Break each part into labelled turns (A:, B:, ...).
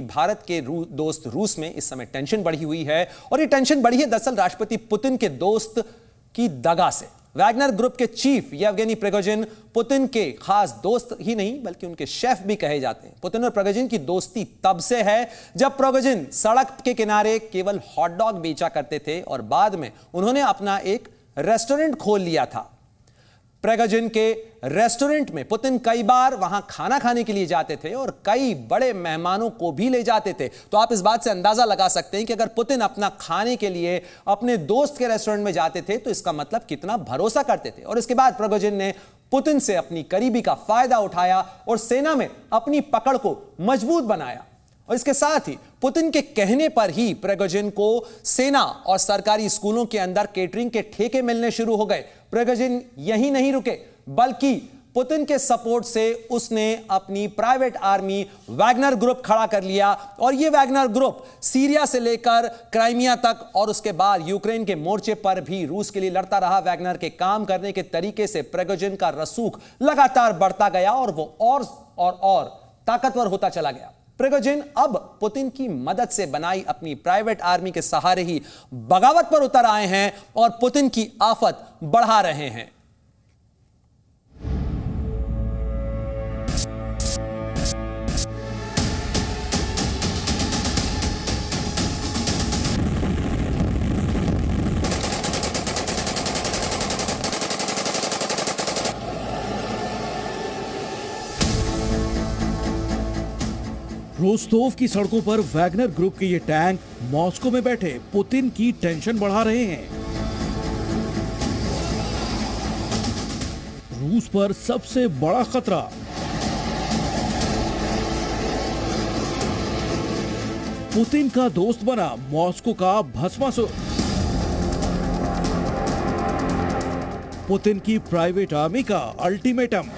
A: भारत के दोस्त रूस में इस समय टेंशन बढ़ी हुई है, और ये टेंशन बढ़ी है दरअसल राष्ट्रपति पुतिन के दोस्त की दगा से। वैगनर ग्रुप के चीफ येवगेनी प्रिगोजिन पुतिन के खास दोस्त ही नहीं बल्कि उनके शेफ भी कहे जाते हैं। पुतिन और प्रिगोजिन की दोस्ती तब से है जब प्रिगोजिन सड़क के किनारे केवल हॉट डॉग बेचा करते थे और बाद में उन्होंने अपना एक रेस्टोरेंट खोल लिया था। प्रिगोजिन के रेस्टोरेंट में पुतिन कई बार वहां खाना खाने के लिए जाते थे और कई बड़े मेहमानों को भी ले जाते थे। तो आप इस बात से अंदाजा लगा सकते हैं कि अगर पुतिन अपना खाने के लिए अपने दोस्त के रेस्टोरेंट में जाते थे तो इसका मतलब कितना भरोसा करते थे। और इसके बाद प्रिगोजिन ने पुतिन से अपनी करीबी का फायदा उठाया और सेना में अपनी पकड़ को मजबूत बनाया। और इसके साथ ही पुतिन के कहने पर ही प्रिगोजिन को सेना और सरकारी स्कूलों के अंदर केटरिंग के ठेके मिलने शुरू हो गए। प्रिगोजिन यही नहीं रुके बल्कि पुतिन के सपोर्ट से उसने अपनी प्राइवेट आर्मी वैगनर ग्रुप खड़ा कर लिया, और यह वैगनर ग्रुप सीरिया से लेकर क्राइमिया तक और उसके बाद यूक्रेन के मोर्चे पर भी रूस के लिए लड़ता रहा। वैगनर के काम करने के तरीके से प्रिगोजिन का रसूख लगातार बढ़ता गया और वो और ताकतवर होता चला गया। प्रिगोजिन अब पुतिन की मदद से बनाई अपनी प्राइवेट आर्मी के सहारे ही बगावत पर उतर आए हैं और पुतिन की आफत बढ़ा रहे हैं।
B: रोस्तोव की सड़कों पर वैगनर ग्रुप के ये टैंक मॉस्को में बैठे पुतिन की टेंशन बढ़ा रहे हैं। रूस पर सबसे बड़ा खतरा। पुतिन का दोस्त बना मॉस्को का भस्मासुर। पुतिन की प्राइवेट आर्मी का अल्टीमेटम।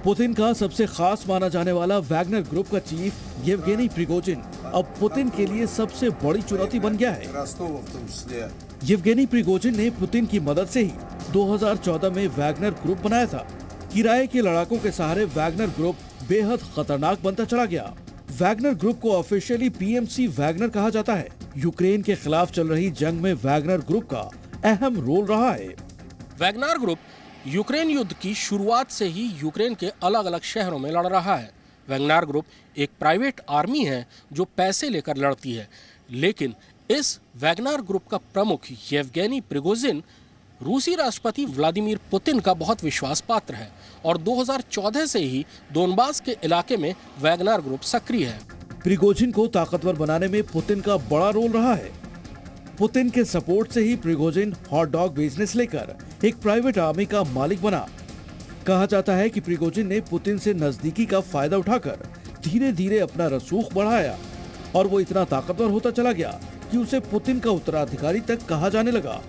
B: पुतिन का सबसे खास माना जाने वाला वैगनर ग्रुप का चीफ येवगेनी प्रिगोजिन अब पुतिन के लिए सबसे बड़ी चुनौती बन गया है। येवगेनी प्रिगोजिन ने पुतिन की मदद से ही 2014 में वैगनर ग्रुप बनाया था। किराए के लड़ाकों के सहारे वैगनर ग्रुप बेहद खतरनाक बनता चला गया। वैगनर ग्रुप को ऑफिशियली पीएमसी वैगनर कहा जाता है। यूक्रेन के खिलाफ चल रही जंग में वैगनर ग्रुप का अहम रोल रहा है।
C: वैगनर ग्रुप यूक्रेन युद्ध की शुरुआत से ही यूक्रेन के अलग अलग शहरों में लड़ रहा है। वैगनर ग्रुप एक प्राइवेट आर्मी है जो पैसे लेकर लड़ती है, लेकिन इस वैगनर ग्रुप का प्रमुख येवगेनी प्रिगोजिन रूसी राष्ट्रपति व्लादिमीर पुतिन का बहुत विश्वास पात्र है और 2014 से ही दोनबास के इलाके में वैगनर ग्रुप सक्रिय है।
B: प्रिगोजिन को ताकतवर बनाने में पुतिन का बड़ा रोल रहा है। पुतिन के सपोर्ट से ही प्रिगोजिन हॉट डॉग बिजनेस लेकर एक प्राइवेट आर्मी का मालिक बना। कहा जाता है कि प्रिगोजिन ने पुतिन से नजदीकी का फायदा उठाकर धीरे धीरे अपना रसूख बढ़ाया और वो इतना ताकतवर होता चला गया कि उसे पुतिन का उत्तराधिकारी तक कहा जाने लगा।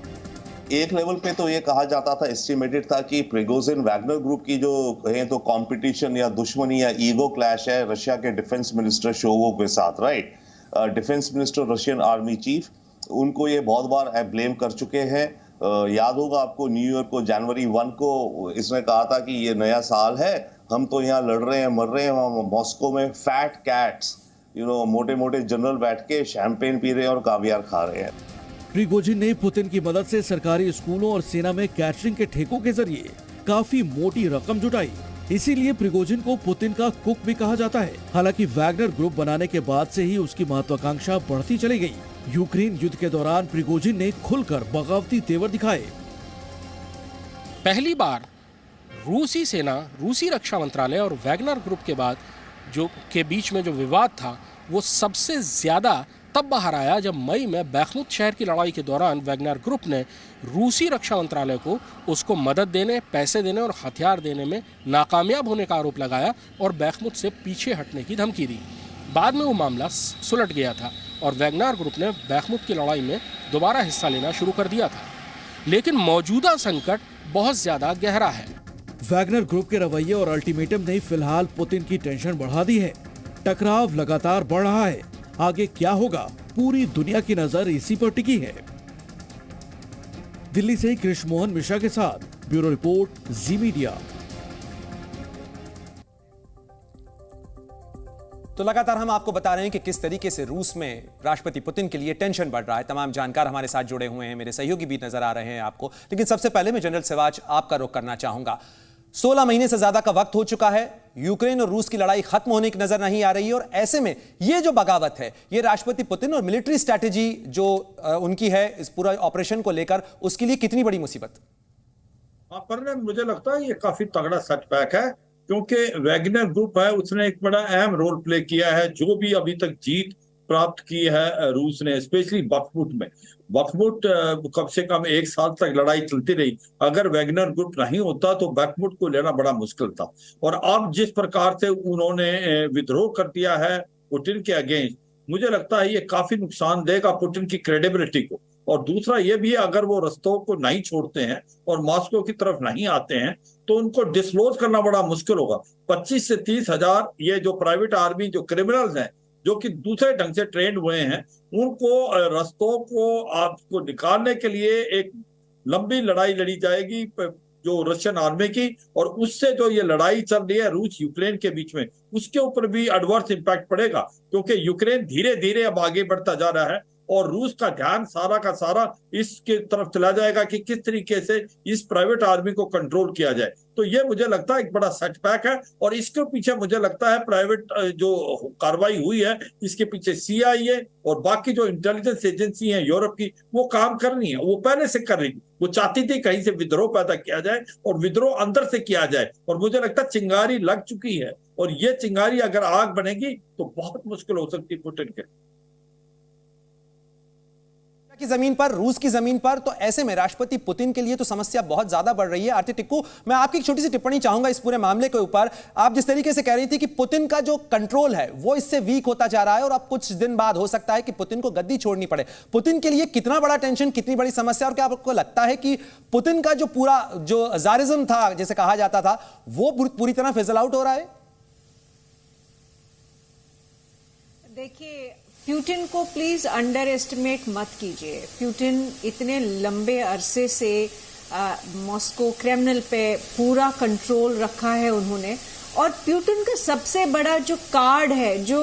D: एक लेवल पे तो ये कहा जाता था, एस्टिमेटेड था कि प्रिगोजिन वैगनर ग्रुप की जो कहें तो कंपटीशन या दुश्मनी या ईगो क्लैश है रशिया के डिफेंस मिनिस्टर शोइगु के साथ, right. Defence minister Russian army chief, उनको ये बहुत बार ब्लेम कर चुके हैं। याद होगा आपको न्यूयॉर्क को जनवरी 1 को इसने कहा था कि ये नया साल है, हम तो यहाँ लड़ रहे हैं मर रहे हैं, मॉस्को में फैट कैट्स मोटे मोटे जनरल बैठ के शैंपेन पी रहे हैं और कावियार खा रहे हैं।
B: प्रिगोजिन ने पुतिन की मदद से सरकारी स्कूलों और सेना में कैटरिंग के ठेकों के जरिए काफी मोटी रकम जुटाई। इसीलिए प्रिगोजिन को पुतिन का कुक भी कहा जाता है। हालांकि वैगनर ग्रुप बनाने के बाद से ही उसकी महत्वाकांक्षा बढ़ती चली गई। यूक्रेन युद्ध के दौरान प्रिगोजिन ने खुलकर बगावती तेवर दिखाए।
C: पहली बार रूसी सेना, रूसी रक्षा मंत्रालय और वैगनर ग्रुप के बाद जो के बीच में जो विवाद था वो सबसे ज्यादा तब बाहर आया जब मई में बैखमुत शहर की लड़ाई के दौरान वैगनर ग्रुप ने रूसी रक्षा मंत्रालय को उसको मदद देने, पैसे देने और हथियार देने में नाकामयाब होने का आरोप लगाया और बैखमुत से पीछे हटने की धमकी दी। बाद में वो मामला सुलट गया था और वैगनर ग्रुप ने बैखमुत की लड़ाई में दोबारा हिस्सा लेना शुरू कर दिया था। लेकिन मौजूदा संकट बहुत ज्यादा गहरा है।
B: वैगनर ग्रुप के रवैये और अल्टीमेटम ने फिलहाल पुतिन की टेंशन बढ़ा दी है। टकराव लगातार बढ़ रहा है। आगे क्या होगा, पूरी दुनिया की नजर इसी पर टिकी है। दिल्ली से कृष्ण मोहन मिश्रा के साथ ब्यूरो रिपोर्ट, जी मीडिया।
A: तो लगातार हम आपको बता रहे हैं कि किस तरीके से रूस में राष्ट्रपति पुतिन के लिए टेंशन बढ़ रहा है। तमाम जानकार हमारे साथ जुड़े हुए हैं, मेरे सहयोगी भी नजर आ रहे हैं आपको। लेकिन सबसे पहले मैं जनरल सिवाच आपका रुख करना चाहूंगा। 16 महीने से ज्यादा का वक्त हो चुका है, यूक्रेन और रूस की लड़ाई खत्म होने की नजर नहीं आ रही है, और ऐसे में ये जो बगावत है, ये राष्ट्रपति पुतिन और मिलिट्री स्ट्रैटेजी जो उनकी है इस पूरा ऑपरेशन को लेकर, उसके लिए कितनी बड़ी मुसीबत?
E: पर मुझे लगता है ये काफी तगड़ा सेटबैक है, क्योंकि वैगनर ग्रुप है, उसने एक बड़ा अहम रोल प्ले किया है। जो भी अभी तक जीत प्राप्त की है रूस ने, स्पेशली बखमुट में। बखमुट कम से कम 1 साल तक लड़ाई चलती रही। अगर वैगनर ग्रुप नहीं होता तो बखमुट को लेना बड़ा मुश्किल था। और अब जिस प्रकार से उन्होंने विद्रोह कर दिया है पुतिन के अगेंस्ट, मुझे लगता है ये काफी नुकसान देगा पुतिन की क्रेडिबिलिटी को। और दूसरा ये भी है, अगर वो रस्तों को नहीं छोड़ते हैं और मॉस्को की तरफ नहीं आते हैं तो उनको डिस्क्लोज करना बड़ा मुश्किल होगा। 25 से 30 हजार ये जो प्राइवेट आर्मी, जो क्रिमिनल्स हैं, जो कि दूसरे ढंग से ट्रेंड हुए हैं, उनको रस्तों को आपको निकालने के लिए एक लंबी लड़ाई लड़ी जाएगी जो रशियन आर्मी की। और उससे जो ये लड़ाई चल रही है रूस यूक्रेन के बीच में, उसके ऊपर भी एडवर्स इंपैक्ट पड़ेगा, क्योंकि यूक्रेन धीरे धीरे अब आगे बढ़ता जा रहा है और रूस का ध्यान सारा का सारा इसके तरफ चला जाएगा कि किस तरीके से इस प्राइवेट आर्मी को कंट्रोल किया जाए। तो ये मुझे लगता है एक बड़ा सेटबैक है। और इसके पीछे मुझे लगता है प्राइवेट जो कार्रवाई हुई है, इसके पीछे CIA और बाकी जो इंटेलिजेंस एजेंसी है यूरोप की, वो काम कर रही है। वो पहले से कर रही थी, वो चाहती थी कहीं से विद्रोह पैदा किया जाए और विद्रोह अंदर से किया जाए। और मुझे लगता है चिंगारी लग चुकी है, और ये चिंगारी अगर आग बनेगी तो बहुत मुश्किल हो सकती है पुतिन के
A: की जमीन पर, रूस की जमीन पर। तो ऐसे में राष्ट्रपति पुतिन के लिए तो समस्या बहुत ज्यादा बढ़ रही है। आरती टिक्कू, मैं आपकी एक छोटी सी टिप्पणी चाहूंगा इस पूरे मामले के ऊपर। आप जिस तरीके से कह रही थी कि पुतिन का जो कंट्रोल है वो इससे वीक होता जा रहा है, और अब कुछ दिन बाद हो सकता है कि पुतिन को गद्दी छोड़नी पड़े। पुतिन के लिए कितना बड़ा टेंशन, कितनी बड़ी समस्या, और क्या आपको लगता है कि पुतिन का जो पूरा जो जारिज्म था, जैसे कहा जाता था, वो पूरी तरह फिजल आउट हो रहा है?
F: देखिए, पुतिन को प्लीज अंडर एस्टिमेट मत कीजिए। पुतिन इतने लंबे अरसे से मॉस्को क्रेमलिन पे पूरा कंट्रोल रखा है उन्होंने। और पुतिन का सबसे बड़ा जो कार्ड है, जो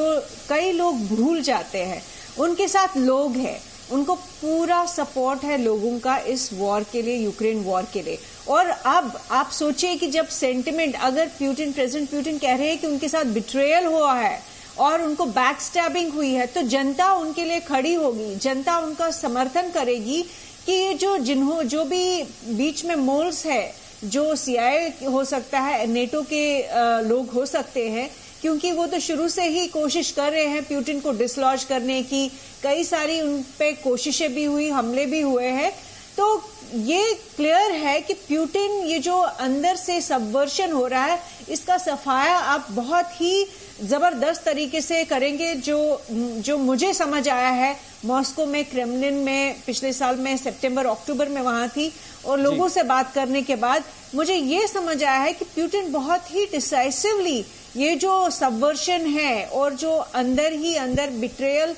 F: कई लोग भूल जाते हैं, उनके साथ लोग हैं। उनको पूरा सपोर्ट है लोगों का इस वॉर के लिए, यूक्रेन वॉर के लिए। और अब आप सोचिए कि जब सेंटिमेंट, अगर प्रेसिडेंट पुतिन कह रहे हैं कि उनके साथ बिट्रेयल हुआ है और उनको बैक स्टैबिंग हुई है, तो जनता उनके लिए खड़ी होगी, जनता उनका समर्थन करेगी कि ये जो भी बीच में मोल्स है, जो CIA हो सकता है, NATO के लोग हो सकते हैं, क्योंकि वो तो शुरू से ही कोशिश कर रहे हैं पुतिन को डिसलॉज करने की। कई सारी उन पे कोशिशें भी हुई, हमले भी हुए हैं। तो ये क्लियर है कि पुतिन, ये जो अंदर से सबवर्शन हो रहा है, इसका सफाया आप बहुत ही जबरदस्त तरीके से करेंगे। जो मुझे समझ आया है, मॉस्को में, क्रेमलिन में पिछले साल में सितंबर अक्टूबर में वहां थी, और लोगों से बात करने के बाद मुझे ये समझ आया है कि पुतिन बहुत ही डिसाइसिवली ये जो सबवर्शन है और जो अंदर ही अंदर बिट्रेयल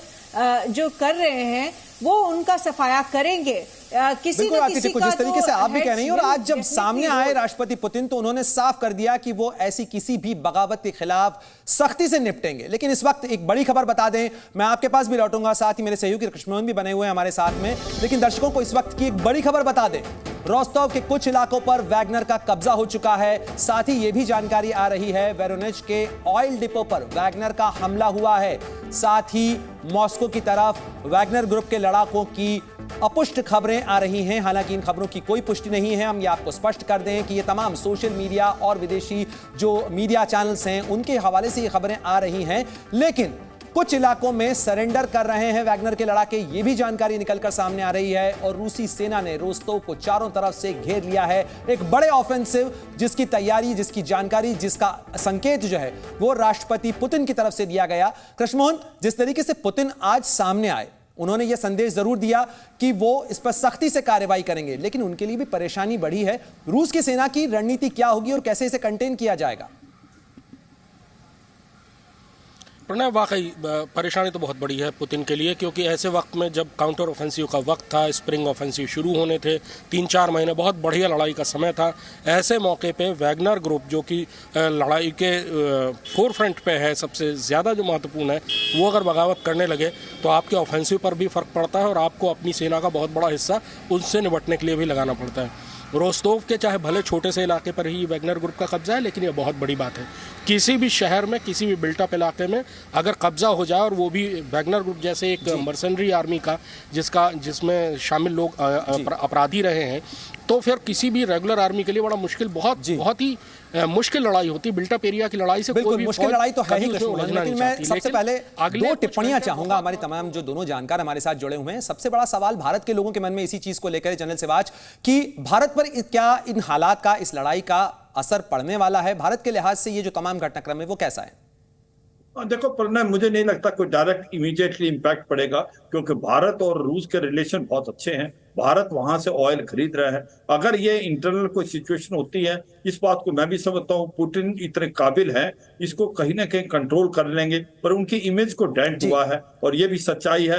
F: जो कर रहे हैं, वो उनका सफाया करेंगे। किसी न किसी का
A: जिस तरीके से आप भी कह रही हैं, और आज जब सामने आए राष्ट्रपति पुतिन, तो उन्होंने साफ कर दिया कि वो ऐसी किसी भी बगावत के खिलाफ सख्ती से निपटेंगे। लेकिन इस वक्त एक बड़ी खबर बता दें, मैं आपके पास भी लौटूंगा, साथ ही मेरे सहयोगी कृष्णमोहन भी बने हुए हैं हमारे साथ में। लेकिन दर्शकों को इस वक्त की एक बड़ी खबर बता दें, रोस्टोव के कुछ इलाकों पर वैगनर का कब्जा हो चुका है। साथ ही यह भी जानकारी आ रही है, वेरोनेज के ऑयल डिपो पर वैगनर का हमला हुआ है। साथ ही मॉस्को की तरफ वैगनर ग्रुप के लड़ाकों की अपुष्ट खबरें आ रही हैं। हालांकि इन खबरों की कोई पुष्टि नहीं है। हम ये आपको स्पष्ट कर दें कि ये तमाम सोशल मीडिया और विदेशी जो मीडिया चैनल्स हैं, उनके हवाले से ये खबरें आ रही हैं। लेकिन कुछ इलाकों में सरेंडर कर रहे हैं वैगनर के लड़ाके, ये भी जानकारी निकलकर सामने आ रही है। और रूसी सेना ने रोस्तोव को चारों तरफ से घेर लिया है। एक बड़े ऑफेंसिव जिसकी तैयारी, जिसकी जानकारी, जिसका संकेत जो है वो राष्ट्रपति पुतिन की तरफ से दिया गया। कृष्णमोहन, जिस तरीके से पुतिन आज सामने आए, उन्होंने यह संदेश जरूर दिया कि वो इस पर सख्ती से कार्रवाई करेंगे, लेकिन उनके लिए भी परेशानी बढ़ी है। रूस की सेना की रणनीति क्या होगी और कैसे इसे कंटेन किया जाएगा?
C: प्रणय, वाकई परेशानी तो बहुत बड़ी है पुतिन के लिए, क्योंकि ऐसे वक्त में जब काउंटर ऑफेंसिव का वक्त था, स्प्रिंग ऑफेंसिव शुरू होने थे, 3-4 महीने बहुत बढ़िया लड़ाई का समय था, ऐसे मौके पे वैगनर ग्रुप जो कि लड़ाई के फोर फ्रंट पे है, सबसे ज़्यादा जो महत्वपूर्ण है, वो अगर बगावत करने लगे तो आपके ऑफेंसिव पर भी फ़र्क पड़ता है और आपको अपनी सेना का बहुत बड़ा हिस्सा उनसे निपटने के लिए भी लगाना पड़ता है। रोस्तोव के चाहे भले छोटे से इलाके पर ही वैगनर ग्रुप का कब्जा है, लेकिन ये बहुत बड़ी बात है। किसी भी शहर में, किसी भी बिल्टअप इलाके में अगर कब्जा हो जाए, और वो भी वैगनर ग्रुप जैसे एक मर्सनरी आर्मी का जिसमें शामिल लोग अपराधी रहे हैं, तो फिर किसी भी रेगुलर आर्मी के लिए बड़ा मुश्किल, बहुत ही मुश्किल लड़ाई होती है। बिल्टअप एरिया की लड़ाई से कोई भी
A: मुश्किल लड़ाई तो है ही,
C: लेकिन
A: मैं सबसे पहले 2 टिप्पणियां चाहूंगा हमारे तमाम जो दोनों जानकार हमारे साथ जुड़े हुए हैं। सबसे बड़ा सवाल भारत के लोगों के मन में इसी चीज को लेकर है जनरल सिवाच, कि भारत पर क्या इन हालात का, इस लड़ाई का असर पड़ने वाला है? भारत के लिहाज से ये जो तमाम घटनाक्रम है वो कैसा है?
E: देखो प्रणय, मुझे नहीं लगता कोई डायरेक्ट इमीडिएटली इंपैक्ट पड़ेगा, क्योंकि भारत और रूस के रिलेशन बहुत अच्छे हैं। भारत वहां से ऑयल खरीद रहा है। अगर ये इंटरनल कोई सिचुएशन होती है, इस बात को मैं भी समझता हूँ, पुतिन इतने काबिल है, इसको कहीं ना कहीं कंट्रोल कर लेंगे, पर उनकी इमेज को डेंट हुआ है। और ये भी सच्चाई है,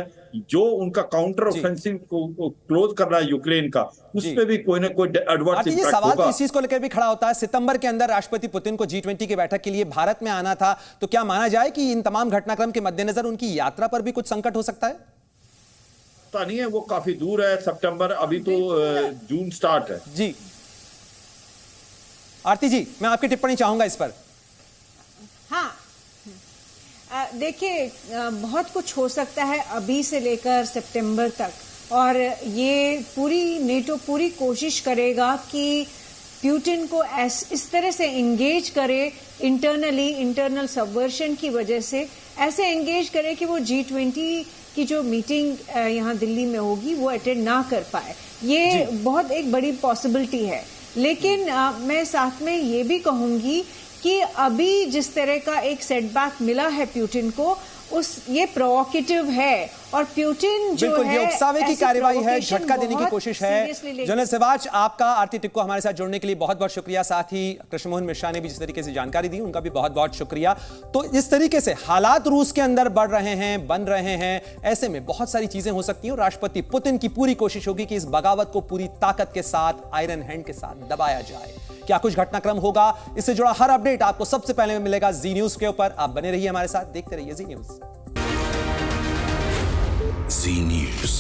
E: जो उनका काउंटर ऑफेंसिव को क्लोज कर रहा है यूक्रेन का, उस पे भी कोई ना कोई एडवर्स
A: ये
E: इंपैक्ट
A: सवाल
E: होगा।
A: तो इस चीज को लेकर भी खड़ा होता है। सितंबर के अंदर राष्ट्रपति पुतिन को G20 की बैठक के लिए भारत में आना था, तो क्या माना जाए कि इन तमाम घटनाक्रम के मद्देनजर उनकी यात्रा पर भी कुछ संकट हो सकता है?
E: पता नहीं है, वो काफी दूर है। सितंबर, अभी तो जून स्टार्ट है।
A: जी आरती जी, मैं आपकी टिप्पणी चाहूंगा इस पर।
F: हाँ, देखिए, बहुत कुछ हो सकता है अभी से लेकर सितंबर तक, और ये पूरी नेटो पूरी कोशिश करेगा कि पुतिन को इस तरह से एंगेज करे, इंटरनल सबवर्शन की वजह से ऐसे एंगेज करे कि वो G20 की जो मीटिंग यहाँ दिल्ली में होगी वो अटेंड ना कर पाए। ये बहुत एक बड़ी पॉसिबिलिटी है। लेकिन मैं साथ में ये भी कहूंगी कि अभी जिस तरह का एक सेटबैक मिला है पुतिन को, ये प्रोवोकेटिव है, और पुतिन जो है
A: ये उकसावे की कार्रवाई है, झटका देने की कोशिश है। जनरल सिवाच, आपका आरती टिक्को हमारे साथ जुड़ने के लिए बहुत बहुत शुक्रिया। साथ ही कृष्ण मोहन मिश्रा ने भी जिस तरीके से जानकारी दी, उनका भी बहुत बहुत शुक्रिया। तो इस तरीके से हालात रूस के अंदर बढ़ रहे हैं, बन रहे हैं, ऐसे में बहुत सारी चीजें हो सकती हैं। राष्ट्रपति पुतिन की पूरी कोशिश होगी कि इस बगावत को पूरी ताकत के साथ, आयरन हैंड के साथ दबाया जाए। क्या कुछ घटनाक्रम होगा, इससे जुड़ा हर अपडेट आपको सबसे पहले मिलेगा जी न्यूज के ऊपर। आप बने रहिए हमारे साथ, देखते रहिए जी न्यूज।
G: जी न्यूज।